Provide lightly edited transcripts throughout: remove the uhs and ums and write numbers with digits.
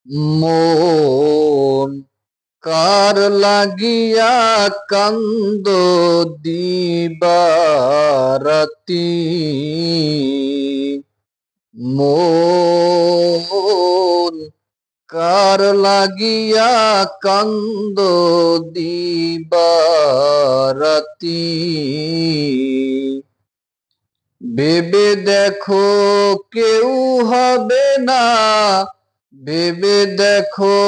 মন কার লাগিয়া কান্দ দিবারাতি। মন কার লাগিয়া কান্দ দিবারাতি। ভেবে দেখো কেউ হবে না, ভেবে দেখো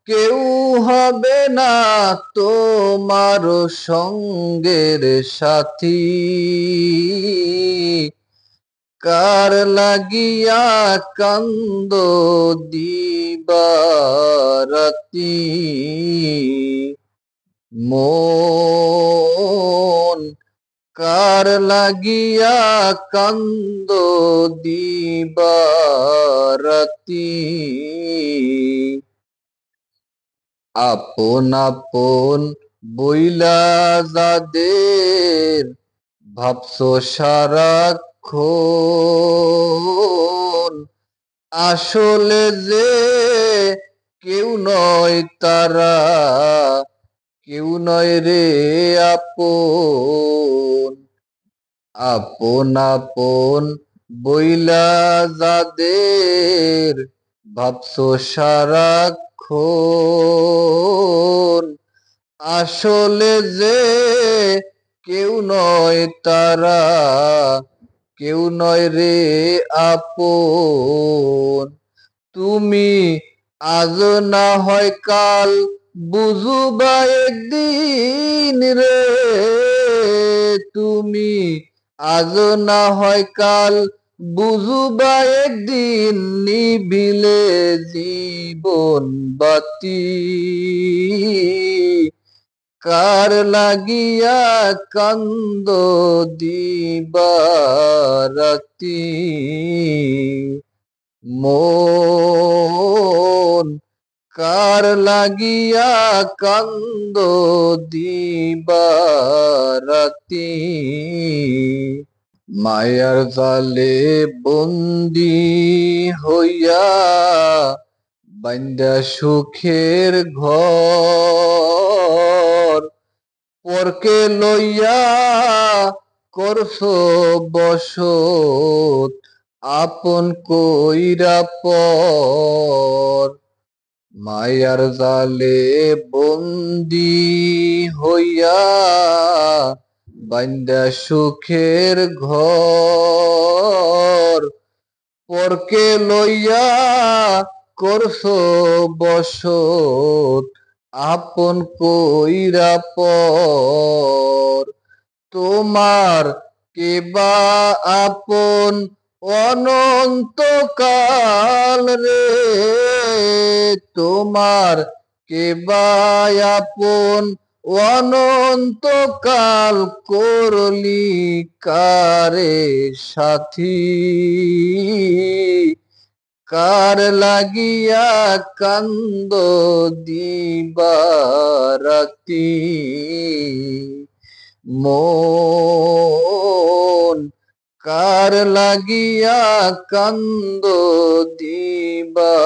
কেউ হবে না তোমার সঙ্গের সাথী। কার লাগিয়া কান্দ দিবারাতি। মন কার লাগিয়া কান্দ দিবারাতি। আপন আপন বইলা যাদের ভাবছো সারাক্ষণ, আসলে যে কেউ নয় তারা, কেউ নয় রে আপন। আপন আপন বইলা যাদের ভাবছো সারাক্ষণ, আসলে যে কেউ নয় তারা, কেউ নয় রে আপন। তুমি আজ না হয় কাল বুঝবা একদিন রে। তুমি আজ না হয় কাল বুঝবা একদিন, নিভিলে জীবন বাতি। কার লাগিয়া কান্দ দিবারাতি। মন কার লাগিয়া কান্দ দিবারাতি। মায়ার জালে বন্দি হইয়া বান্দা সুখের ঘর, পরকে লইয়া করছো বসত আপন কইরা পর। মায়ার জালে বন্দি হইয়া বান্দা সুখের ঘর, পরকে লইয়া করছো বসত আপন কইরা পর। তোমার কেবা আপন অনন্তকাল রে। তোমার কেবা আপন অনন্তকাল, করলি কারে সাথী। কার লাগিয়া কান্দ দিবারাতি। মন কার লাগিয়া কান্দ দিবারাতি।